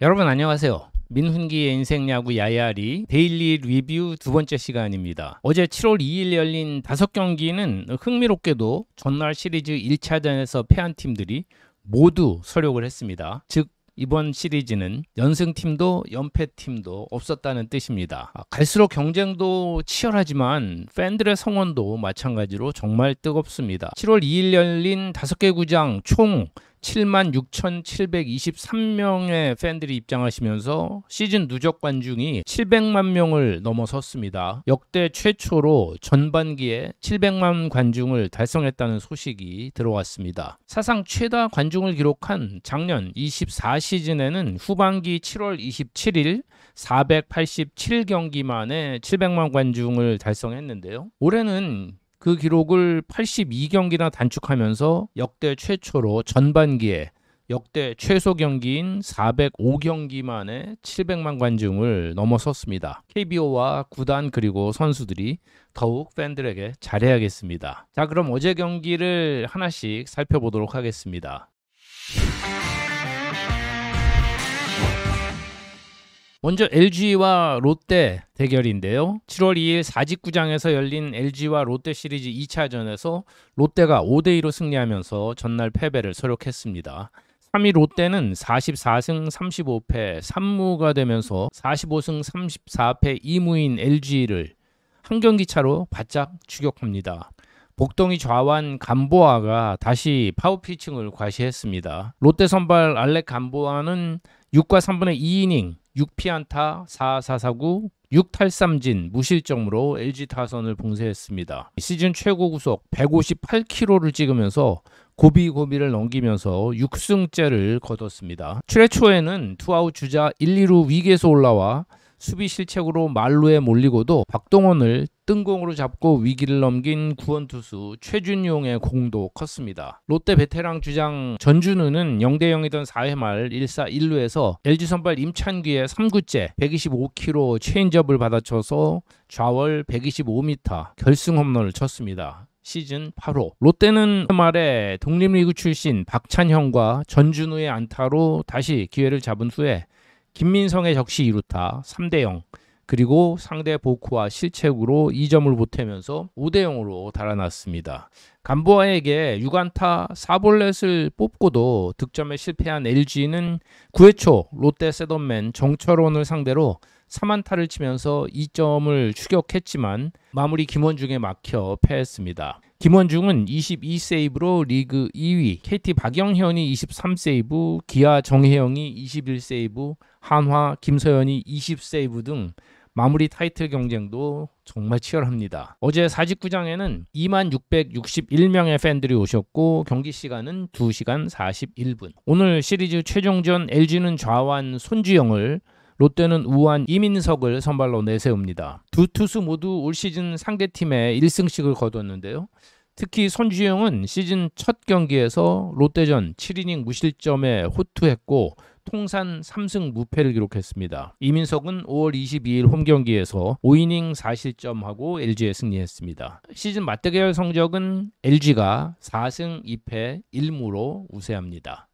여러분 안녕하세요. 민훈기의 인생야구 야야리 데일리 리뷰 두 번째 시간입니다. 어제 7월 2일 열린 5경기는 흥미롭게도 전날 시리즈 1차전에서 패한 팀들이 모두 서력을 했습니다. 즉 이번 시리즈는 연승팀도 연패팀도 없었다는 뜻입니다. 갈수록 경쟁도 치열하지만 팬들의 성원도 마찬가지로 정말 뜨겁습니다. 7월 2일 열린 5개 구장 총 76,723명의 팬들이 입장하시면서 시즌 누적 관중이 700만 명을 넘어섰습니다. 역대 최초로 전반기에 700만 관중을 달성했다는 소식이 들어왔습니다. 사상 최다 관중을 기록한 작년 24시즌에는 후반기 7월 27일 487경기 만에 700만 관중을 달성했는데요. 올해는 그 기록을 82경기나 단축하면서 역대 최초로 전반기에 역대 최소 경기인 405경기 만에 700만 관중을 넘어섰습니다. KBO와 구단 그리고 선수들이 더욱 팬들에게 잘해야겠습니다. 자, 그럼 어제 경기를 하나씩 살펴보도록 하겠습니다. 먼저 LG와 롯데 대결인데요. 7월 2일 사직구장에서 열린 LG와 롯데 시리즈 2차전에서 롯데가 5대2로 승리하면서 전날 패배를 서력했습니다. 3위 롯데는 44승 35패 3무가 되면서 45승 34패 2무인 LG를 한 경기 차로 바짝 추격합니다. 복동이 좌완 감보아가 다시 파워피칭을 과시했습니다. 롯데 선발 알렉 감보아는 6과 3분의 2이닝 6피안타 4사사구 6탈삼진 무실점으로 LG 타선을 봉쇄했습니다. 시즌 최고 구속 158km를 찍으면서 고비고비를 넘기면서 6승째를 거뒀습니다. 7회 초에는 투아웃 주자 1, 2루 위기에서 올라와 수비 실책으로 말루에 몰리고도 박동원을 뜬공으로 잡고 위기를 넘긴 구원투수 최준용의 공도 컸습니다. 롯데 베테랑 주장 전준우는 0대0이던 4회 말 1사 1루에서 LG 선발 임찬규의 3구째 125km 체인지업을 받아쳐서 좌월 125m 결승 홈런을 쳤습니다. 시즌 8호. 롯데는 말에 독립리그 출신 박찬형과 전준우의 안타로 다시 기회를 잡은 후에 김민성의 적시 2루타 3대0 그리고 상대 보크와 실책으로 2점을 보태면서 5대0으로 달아났습니다. 감보아에게 6안타 4볼넷을 뽑고도 득점에 실패한 LG는 9회 초 롯데 셋업맨 정철원을 상대로 3안타를 치면서 2점을 추격했지만 마무리 김원중에 막혀 패했습니다. 김원중은 22세이브로 리그 2위, KT 박영현이 23세이브, 기아 정혜영이 21세이브, 한화 김서연이 20세이브 등 마무리 타이틀 경쟁도 정말 치열합니다. 어제 사직구장에는 2661명의 팬들이 오셨고 경기 시간은 2시간 41분. 오늘 시리즈 최종전 LG는 좌완 손주영을 롯데는 우완 이민석을 선발로 내세웁니다. 두 투수 모두 올 시즌 상대팀에 1승씩을 거뒀는데요. 특히 손주영은 시즌 첫 경기에서 롯데전 7이닝 무실점에 호투했고 통산 3승 무패를 기록했습니다. 이민석은 5월 22일 홈경기에서 5이닝 4실점하고 LG에 승리했습니다. 시즌 맞대결 성적은 LG가 4승 2패 1무로 우세합니다.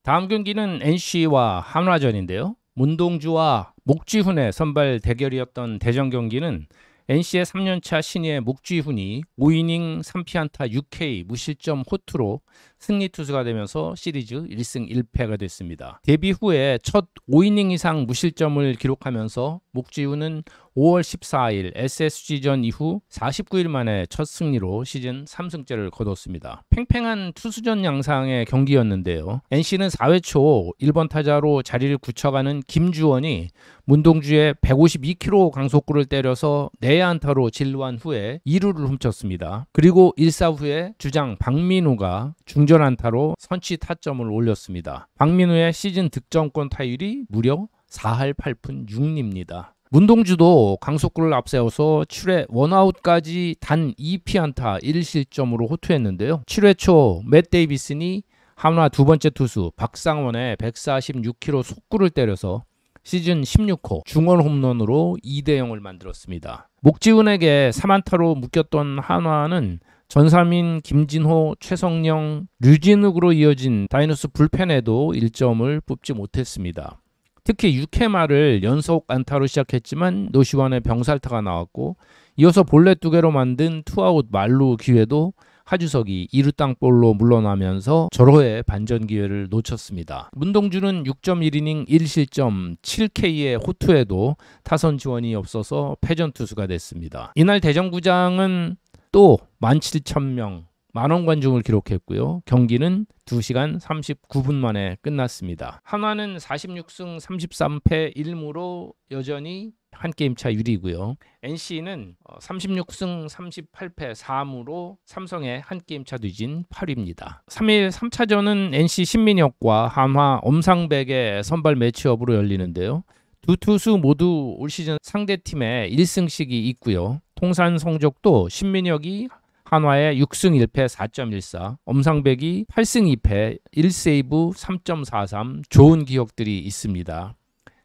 다음 경기는 NC와 한화전인데요. 문동주와 목지훈의 선발 대결이었던 대전 경기는 NC의 3년차 신예 목지훈이 5이닝 3피안타 6K 무실점 호투로 승리 투수가 되면서 시리즈 1승 1패가 됐습니다. 데뷔 후에 첫 5이닝 이상 무실점을 기록하면서 목지훈은 5월 14일 SSG전 이후 49일 만에 첫 승리로 시즌 3승째를 거뒀습니다. 팽팽한 투수전 양상의 경기였는데요. NC는 4회 초 1번 타자로 자리를 굳혀가는 김주원이 문동주의 152km 강속구를 때려서 내야안타로 진루한 후에 2루를 훔쳤습니다. 그리고 1사 후에 주장 박민우가 중전 안타로 선취 타점을 올렸습니다. 박민우의 시즌 득점권 타율이 무려 4할 8푼 6리입니다. 문동주도 강속구를 앞세워서 7회 원아웃까지 단 2피안타 1실점으로 호투했는데요. 7회 초 맷 데이비슨이 한화 두 번째 투수 박상원의 146km 속구를 때려서 시즌 16호 중원 홈런으로 2대0을 만들었습니다. 목지훈에게 3안타로 묶였던 한화는 전삼인 김진호, 최성령, 류진욱으로 이어진 다이노스 불펜에도 1점을 뽑지 못했습니다. 특히 6회 말을 연속 안타로 시작했지만 노시환의 병살타가 나왔고 이어서 볼넷 2개로 만든 투아웃 만루 기회도 하주석이 2루 땅볼로 물러나면서 절호의 반전 기회를 놓쳤습니다. 문동주는 6.1이닝 1실점 7K의 호투에도 타선 지원이 없어서 패전 투수가 됐습니다. 이날 대전구장은 또 17,000명 만원 관중을 기록했고요. 경기는 2시간 39분 만에 끝났습니다. 한화는 46승 33패 1무로 여전히 한 게임 차 유리고요. NC는 36승 38패 4무로 삼성의 한 게임 차 뒤진 8위입니다. 3일 3차전은 NC 신민혁과 한화 엄상백의 선발 매치업으로 열리는데요. 두 투수 모두 올 시즌 상대팀에 1승씩이 있고요. 통산 성적도 신민혁이 한화의 6승 1패 4.14, 엄상백이 8승 2패 1세이브 3.43 좋은 기억들이 있습니다.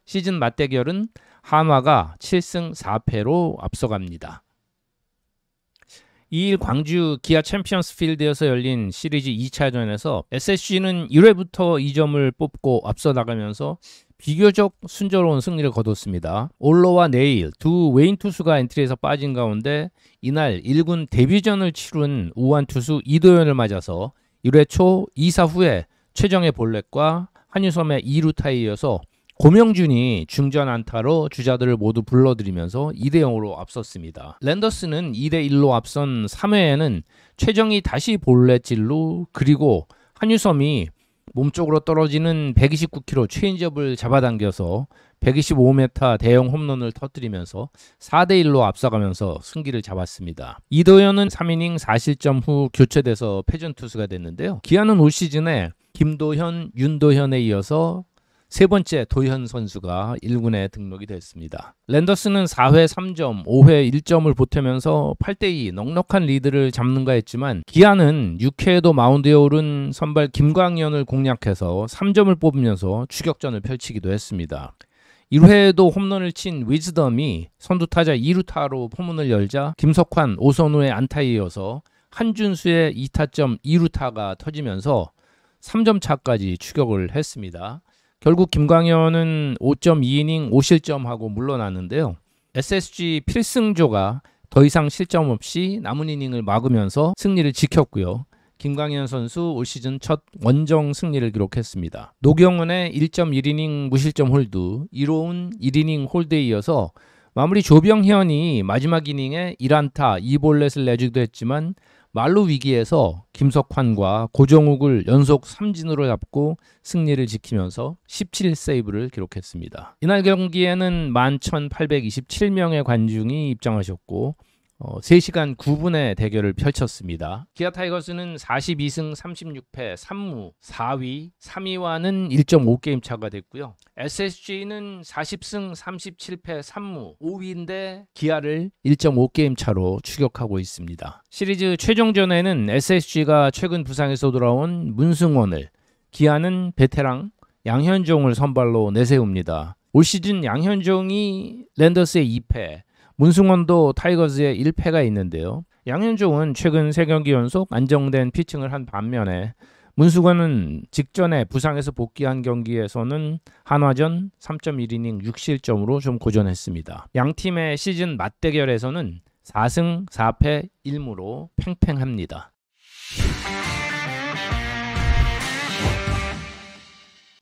시즌 맞대결은 한화가 7승 4패로 앞서갑니다. 2일 광주 기아 챔피언스 필드에서 열린 시리즈 2차전에서 SSG는 1회부터 2점을 뽑고 앞서 나가면서 비교적 순조로운 승리를 거뒀습니다. 올로와 네일 두 외인 투수가 엔트리에서 빠진 가운데 이날 1군 데뷔전을 치룬 우완 투수 이도현을 맞아서 1회 초 2사 후에 최정의 볼넷과 한유섬의 2루타에 이어서 고명준이 중전 안타로 주자들을 모두 불러들이면서 2대0으로 앞섰습니다. 랜더스는 2대1로 앞선 3회에는 최정이 다시 볼넷질로 그리고 한유섬이 몸쪽으로 떨어지는 129km 체인지업을 잡아당겨서 125m 대형 홈런을 터뜨리면서 4대1로 앞서가면서 승기를 잡았습니다. 이도현은 3이닝 4실점 후 교체돼서 패전 투수가 됐는데요. 기아는 올 시즌에 김도현, 윤도현에 이어서 세 번째 도현 선수가 1군에 등록이 됐습니다. 랜더스는 4회 3점, 5회 1점을 보태면서 8대2 넉넉한 리드를 잡는가 했지만 기아는 6회에도 마운드에 오른 선발 김광현을 공략해서 3점을 뽑으면서 추격전을 펼치기도 했습니다. 1회에도 홈런을 친 위즈덤이 선두타자 2루타로 포문을 열자 김석환, 오선우의 안타에 이어서 한준수의 2타점 2루타가 터지면서 3점 차까지 추격을 했습니다. 결국 김광현은 5.2이닝 5실점하고 물러났는데요. SSG 필승조가 더 이상 실점 없이 남은 이닝을 막으면서 승리를 지켰고요. 김광현 선수 올 시즌 첫 원정 승리를 기록했습니다. 노경은의 1.1이닝 무실점 홀드, 이로운 1이닝 홀드에 이어서 마무리 조병현이 마지막 이닝에 1안타 2볼넷을 내주기도 했지만 말루 위기에서 김석환과 고정욱을 연속 삼진으로 잡고 승리를 지키면서 17세이브를 기록했습니다. 이날 경기에는 11,827명의 관중이 입장하셨고 3시간 9분의 대결을 펼쳤습니다. 기아 타이거스는 42승 36패 3무 4위, 3위와는 1.5게임 차가 됐고요. SSG는 40승 37패 3무 5위인데 기아를 1.5게임 차로 추격하고 있습니다. 시리즈 최종전에는 SSG가 최근 부상에서 돌아온 문승원을, 기아는 베테랑 양현종을 선발로 내세웁니다. 올 시즌 양현종이 랜더스의 2패, 문승원도 타이거즈의 1패가 있는데요. 양현종은 최근 3경기 연속 안정된 피칭을 한 반면에 문승원은 직전에 부상에서 복귀한 경기에서는 한화전 3.1이닝 6실점으로 좀 고전했습니다. 양팀의 시즌 맞대결에서는 4승 4패 1무로 팽팽합니다.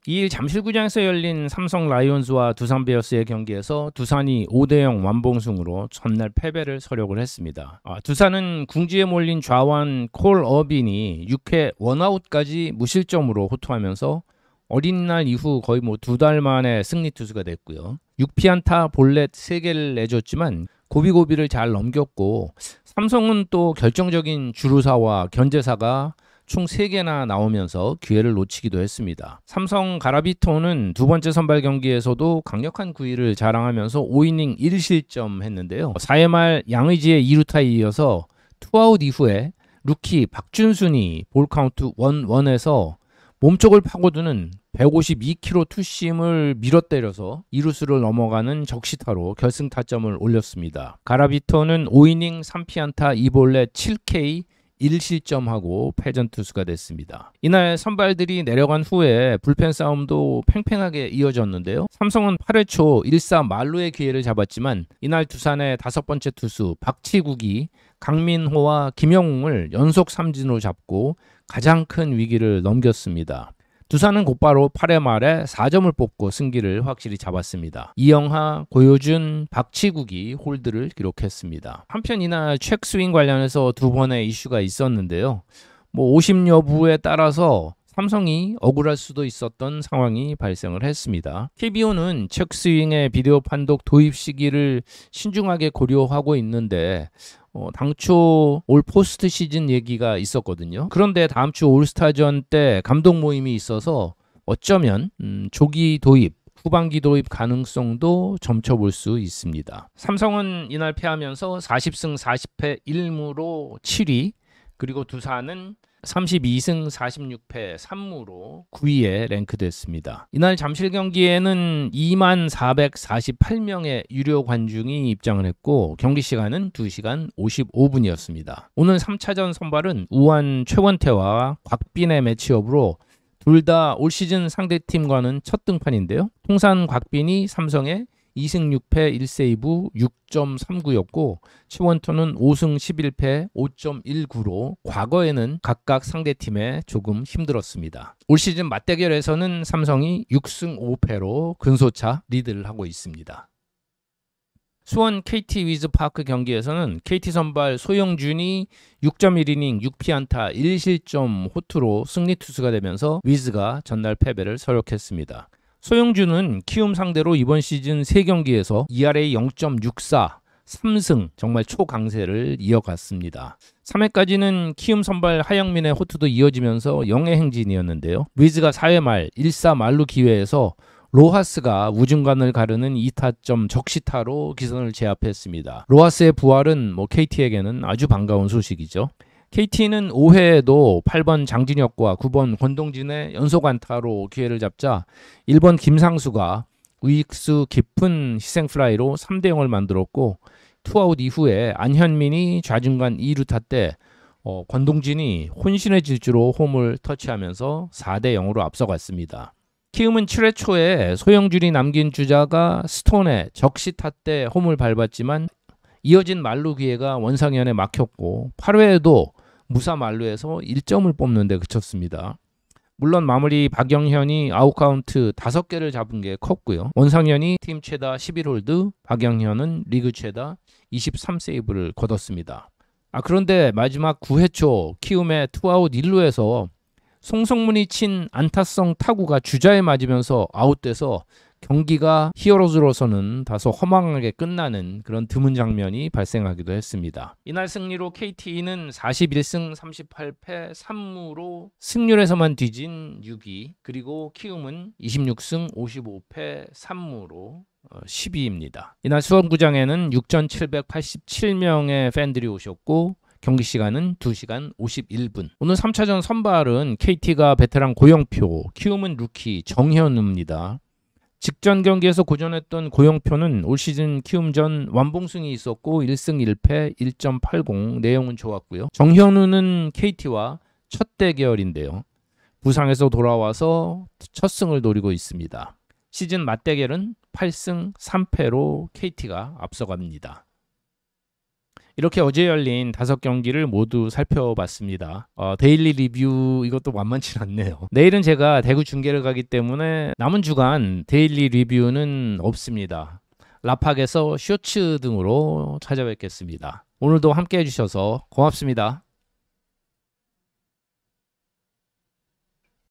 2일 잠실구장에서 열린 삼성 라이온즈와 두산 베어스의 경기에서 두산이 5대0 완봉승으로 전날 패배를 서력을 했습니다. 두산은 궁지에 몰린 좌완 콜 어빈이 6회 원아웃까지 무실점으로 호투하면서 어린이날 이후 거의 2달 만에 승리 투수가 됐고요. 6피안타 볼넷 3개를 내줬지만 고비고비를 잘 넘겼고 삼성은 또 결정적인 주루사와 견제사가 총 3개나 나오면서 기회를 놓치기도 했습니다. 삼성 가라비토는 두 번째 선발 경기에서도 강력한 구위를 자랑하면서 5이닝 1실점 했는데요. 4회 말 양의지의 2루타에 이어서 투아웃 이후에 루키 박준순이 볼카운트 1-1에서 몸쪽을 파고드는 152km 투심을 밀어때려서 2루수를 넘어가는 적시타로 결승타점을 올렸습니다. 가라비토는 5이닝 3피안타 2볼넷 7K 1실점하고 패전 투수가 됐습니다. 이날 선발들이 내려간 후에 불펜 싸움도 팽팽하게 이어졌는데요. 삼성은 8회 초 1사 만루의 기회를 잡았지만 이날 두산의 5번째 투수 박치국이 강민호와 김영웅을 연속 삼진으로 잡고 가장 큰 위기를 넘겼습니다. 두산은 곧바로 8회 말에 4점을 뽑고 승기를 확실히 잡았습니다. 이영하, 고효준, 박치국이 홀드를 기록했습니다. 한편 이날 체크스윙 관련해서 두 번의 이슈가 있었는데요. 50 여부에 따라서 삼성이 억울할 수도 있었던 상황이 발생을 했습니다. KBO는 체크스윙의 비디오 판독 도입 시기를 신중하게 고려하고 있는데 당초 올 포스트 시즌 얘기가 있었거든요. 그런데 다음 주 올스타전 때 감독 모임이 있어서 어쩌면 조기 도입, 후반기 도입 가능성도 점쳐볼 수 있습니다. 삼성은 이날 패하면서 40승 40패 1무로 7위, 그리고 두산은 32승 46패 3무로 9위에 랭크됐습니다. 이날 잠실 경기에는 24,448명의 유료 관중이 입장을 했고 경기 시간은 2시간 55분이었습니다. 오늘 3차전 선발은 우한 최원태와 곽빈의 매치업으로 둘 다 올 시즌 상대팀과는 첫 등판인데요. 통산 곽빈이 삼성의 2승 6패 1세이브 6.39였고 최원토는 5승 11패 5.19로 과거에는 각각 상대팀에 조금 힘들었습니다. 올 시즌 맞대결에서는 삼성이 6승 5패로 근소차 리드를 하고 있습니다. 수원 KT 위즈파크 경기에서는 KT 선발 소영준이 6.1이닝 6피안타 1실점 호투로 승리 투수가 되면서 위즈가 전날 패배를 서력했습니다. 소영준은 키움 상대로 이번 시즌 3경기에서 ERA 0.64, 3승, 정말 초강세를 이어갔습니다. 3회까지는 키움 선발 하영민의 호투도 이어지면서 영의 행진이었는데요. 위즈가 4회 말 1사 만루 기회에서 로하스가 우중간을 가르는 2타점 적시타로 기선을 제압했습니다. 로하스의 부활은 KT에게는 아주 반가운 소식이죠. KT는 5회에도 8번 장진혁과 9번 권동진의 연속 안타로 기회를 잡자 1번 김상수가 우익수 깊은 희생플라이로 3대0을 만들었고 투아웃 이후에 안현민이 좌중간 2루타 때 권동진이 혼신의 질주로 홈을 터치하면서 4대0으로 앞서갔습니다. 키움은 7회 초에 소영준이 남긴 주자가 스톤의 적시타 때 홈을 밟았지만 이어진 만루 기회가 원상현에 막혔고 8회에도 무사 만루에서 1점을 뽑는 데 그쳤습니다. 물론 마무리 박영현이 아웃카운트 5개를 잡은 게 컸고요. 원상현이 팀 최다 11홀드, 박영현은 리그 최다 23세이브를 거뒀습니다. 그런데 마지막 9회 초 키움의 투아웃 1루에서 송성문이 친 안타성 타구가 주자에 맞으면서 아웃돼서 경기가 히어로즈로서는 다소 허망하게 끝나는 그런 드문 장면이 발생하기도 했습니다. 이날 승리로 KT는 41승 38패 3무로 승률에서만 뒤진 6위, 그리고 키움은 26승 55패 3무로 10위입니다. 이날 수원구장에는 6,787명의 팬들이 오셨고 경기 시간은 2시간 51분. 오늘 3차전 선발은 KT가 베테랑 고영표, 키움은 루키 정현우입니다. 직전 경기에서 고전했던 고영표는 올 시즌 키움전 완봉승이 있었고 1승 1패 1.80 내용은 좋았고요. 정현우는 KT와 첫 대결인데요. 부상에서 돌아와서 첫 승을 노리고 있습니다. 시즌 맞대결은 8승 3패로 KT가 앞서갑니다. 이렇게 어제 열린 5경기를 모두 살펴봤습니다. 데일리 리뷰 이것도 만만치 않네요. 내일은 제가 대구 중계를 가기 때문에 남은 주간 데일리 리뷰는 없습니다. 라팍에서 쇼츠 등으로 찾아뵙겠습니다. 오늘도 함께 해주셔서 고맙습니다.